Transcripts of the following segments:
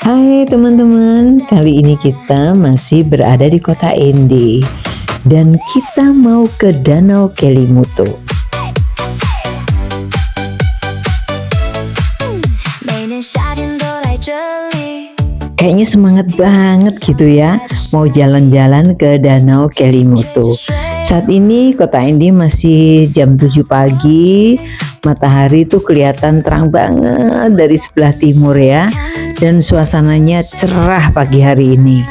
Hai teman-teman, kali ini kita masih berada di kota Ende dan kita mau ke Danau Kelimutu. Kayaknya semangat banget gitu ya, mau jalan-jalan ke Danau Kelimutu. Saat ini kota Ende masih jam 7 pagi, matahari tuh kelihatan terang banget dari sebelah timur ya. Dan suasananya cerah pagi hari ini.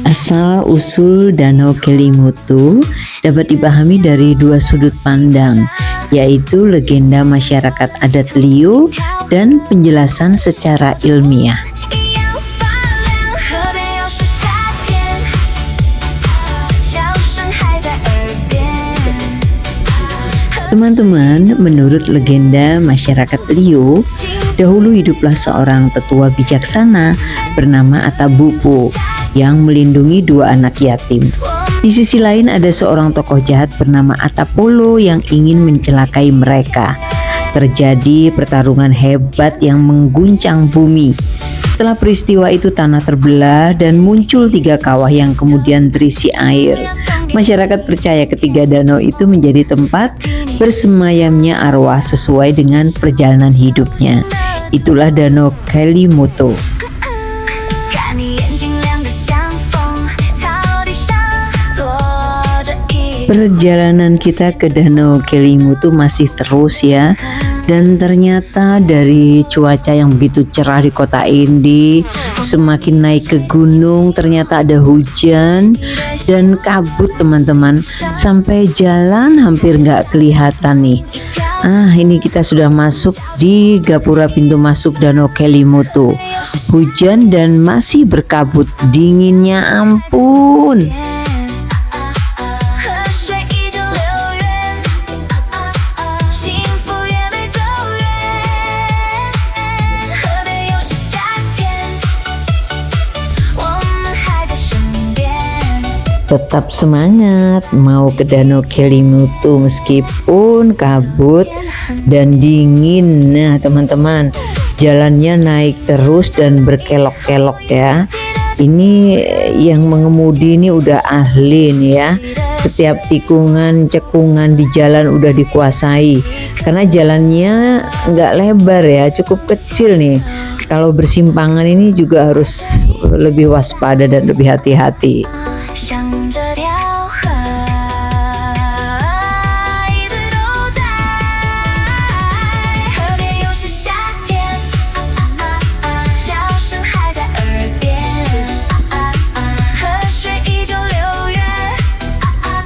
Asal usul Danau Kelimutu dapat dipahami dari dua sudut pandang, yaitu legenda masyarakat adat Liu dan penjelasan secara ilmiah. Teman-teman, menurut legenda masyarakat Liu, dahulu hiduplah seorang tetua bijaksana bernama Atabupo yang melindungi dua anak yatim. Di sisi lain ada seorang tokoh jahat bernama Atapolo yang ingin mencelakai mereka. Terjadi pertarungan hebat yang mengguncang bumi. Setelah peristiwa itu tanah terbelah dan muncul 3 kawah yang kemudian terisi air. Masyarakat percaya ketiga danau itu menjadi tempat bersemayamnya arwah sesuai dengan perjalanan hidupnya. Itulah Danau Kelimutu. Perjalanan kita ke Danau Kelimutu masih terus ya. Dan ternyata dari cuaca yang begitu cerah di kota Ende, semakin naik ke gunung ternyata ada hujan dan kabut teman-teman, sampai jalan hampir nggak kelihatan nih. Ini kita sudah masuk di gapura pintu masuk Danau Kelimutu. Hujan dan masih berkabut, dinginnya ampun. Tetap semangat mau ke Danau Kelimutu meskipun kabut dan dingin. Nah teman-teman, jalannya naik terus dan berkelok-kelok ya. Ini yang mengemudi ini udah ahli nih ya. Setiap tikungan, cekungan di jalan udah dikuasai. Karena jalannya nggak lebar ya, cukup kecil nih. Kalau bersimpangan ini juga harus lebih waspada dan lebih hati-hati.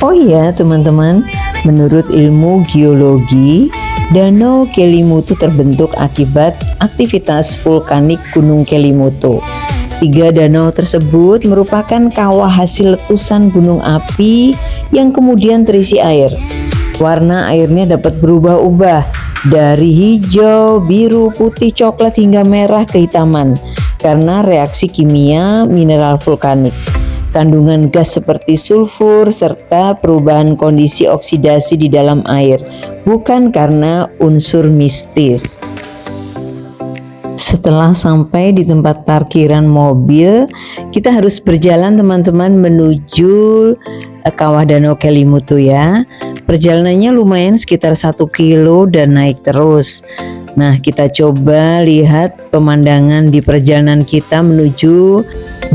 Oh iya teman-teman, menurut ilmu geologi, Danau Kelimutu terbentuk akibat aktivitas vulkanik Gunung Kelimutu. 3 danau tersebut merupakan kawah hasil letusan gunung api yang kemudian terisi air. Warna airnya dapat berubah-ubah dari hijau, biru, putih, coklat hingga merah kehitaman karena reaksi kimia mineral vulkanik, kandungan gas seperti sulfur, serta perubahan kondisi oksidasi di dalam air, bukan karena unsur mistis. Setelah sampai di tempat parkiran mobil, kita harus berjalan teman-teman menuju kawah Danau Kelimutu ya. Perjalanannya lumayan sekitar 1 kilo dan naik terus. Nah, kita coba lihat pemandangan di perjalanan kita menuju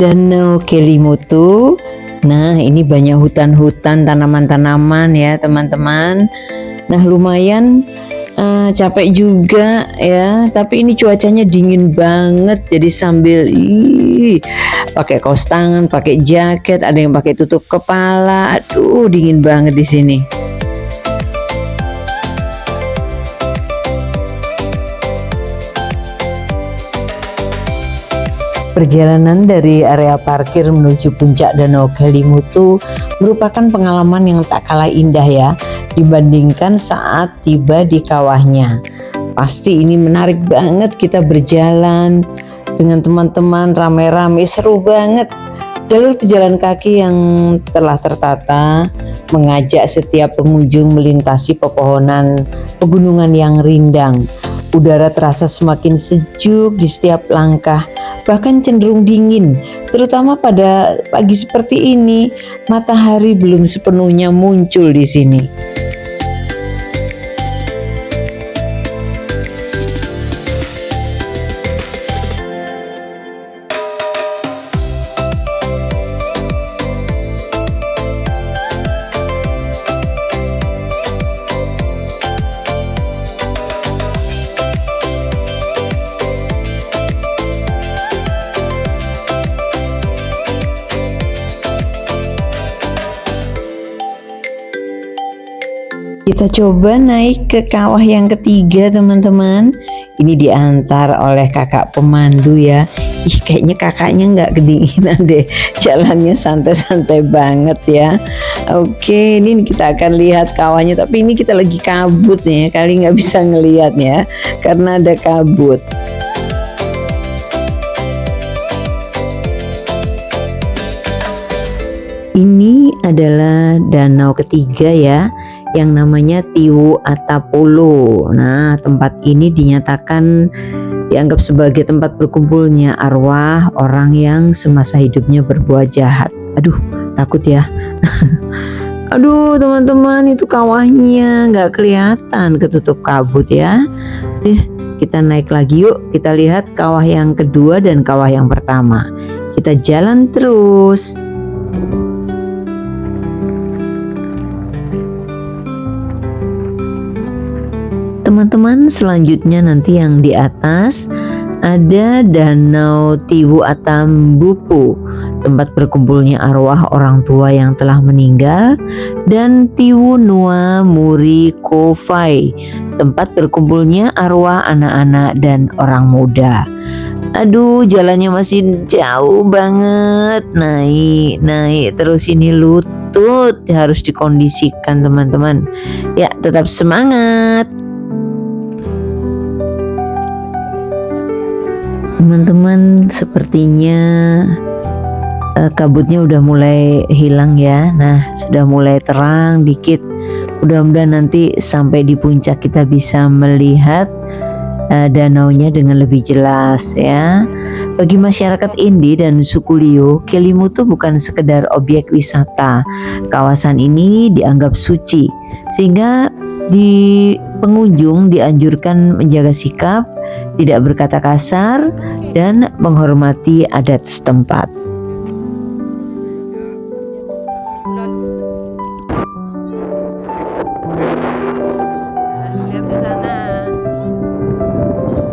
Danau Kelimutu. Nah, ini banyak hutan-hutan, tanaman-tanaman ya teman-teman. Nah, lumayan capek juga ya, tapi ini cuacanya dingin banget, jadi sambil pakai kaos tangan, pakai jaket, ada yang pakai tutup kepala. Aduh, dingin banget di sini. Perjalanan dari area parkir menuju puncak Danau Kelimutu merupakan pengalaman yang tak kalah indah ya dibandingkan saat tiba di kawahnya. Pasti ini menarik banget, kita berjalan dengan teman-teman rame-rame, seru banget. Jalur pejalan kaki yang telah tertata mengajak setiap pengunjung melintasi pepohonan pegunungan yang rindang. Udara terasa semakin sejuk di setiap langkah, bahkan cenderung dingin, terutama pada pagi seperti ini. Matahari belum sepenuhnya muncul di sini. Kita coba naik ke kawah yang ketiga, teman-teman. Ini diantar oleh kakak pemandu ya. Kayaknya kakaknya nggak kedinginan deh. Jalannya santai-santai banget ya. Oke, ini kita akan lihat kawahnya. Tapi ini kita lagi kabut nih, kali nggak bisa ngelihat ya, karena ada kabut. Ini adalah danau ketiga ya, yang namanya Tiwu Atapolo. Nah, tempat ini dianggap sebagai tempat berkumpulnya arwah orang yang semasa hidupnya berbuat jahat. Aduh, takut ya. Aduh, teman-teman, itu kawahnya nggak kelihatan, ketutup kabut ya. Kita naik lagi yuk. Kita lihat kawah yang kedua dan kawah yang pertama. Kita jalan terus. Teman-teman, selanjutnya nanti yang di atas ada Danau Tiwu Atambupu, tempat berkumpulnya arwah orang tua yang telah meninggal, dan Tiwu Nua Muri Kofai, tempat berkumpulnya arwah anak-anak dan orang muda. Aduh, jalannya masih jauh banget, naik terus, ini lutut harus dikondisikan teman-teman. Ya, tetap semangat. Teman-teman, sepertinya kabutnya udah mulai hilang ya. Nah, sudah mulai terang dikit. Mudah-mudahan nanti sampai di puncak kita bisa melihat danaunya dengan lebih jelas ya. Bagi masyarakat Indi dan suku Liu, Kelimutu bukan sekedar objek wisata. Kawasan ini dianggap suci, sehingga pengunjung dianjurkan menjaga sikap, tidak berkata kasar, dan menghormati adat setempat.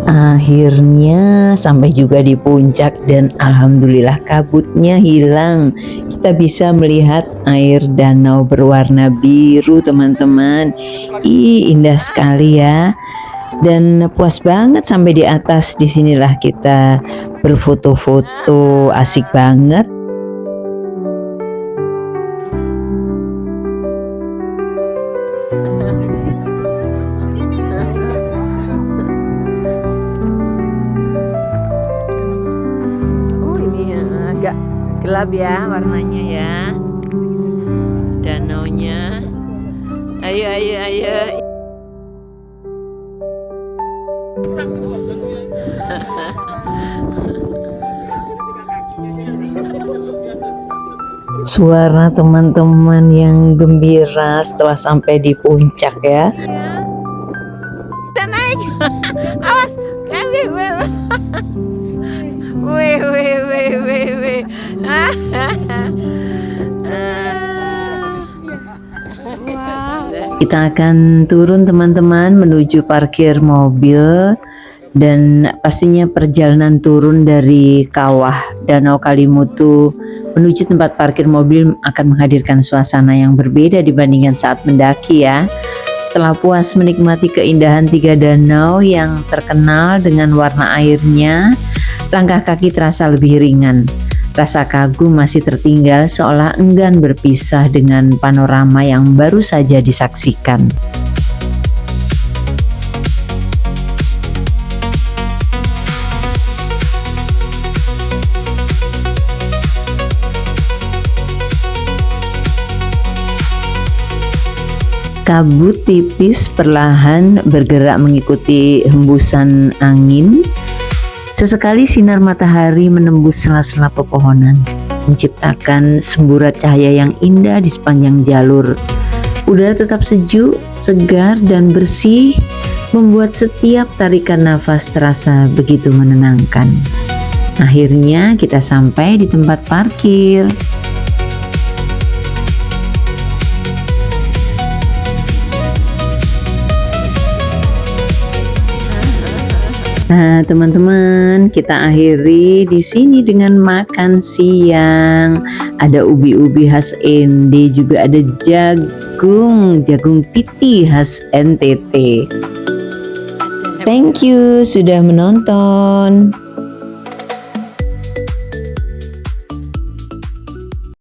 Akhirnya sampai juga di puncak dan alhamdulillah kabutnya hilang. Kita bisa melihat air danau berwarna biru, teman-teman. Indah sekali ya. Dan puas banget sampai di atas. Disinilah kita berfoto-foto, asik banget. Agak gelap ya warnanya ya, danaunya. Ayo. Suara teman-teman yang gembira setelah sampai di puncak ya. Kita naik. Awas, Weh. Kita akan turun teman-teman menuju parkir mobil, dan pastinya perjalanan turun dari kawah Danau Kelimutu menuju tempat parkir mobil akan menghadirkan suasana yang berbeda dibandingkan saat mendaki ya. Setelah puas menikmati keindahan tiga danau yang terkenal dengan warna airnya, langkah kaki terasa lebih ringan. Rasa kagum masih tertinggal, seolah enggan berpisah dengan panorama yang baru saja disaksikan. Kabut tipis perlahan bergerak mengikuti hembusan angin. Sesekali sinar matahari menembus sela-sela pepohonan, menciptakan semburat cahaya yang indah di sepanjang jalur. Udara tetap sejuk, segar, dan bersih, membuat setiap tarikan nafas terasa begitu menenangkan. Akhirnya kita sampai di tempat parkir. Nah, teman-teman, kita akhiri di sini dengan makan siang. Ada ubi-ubi khas ND, juga ada jagung piti khas NTT. Thank you sudah menonton.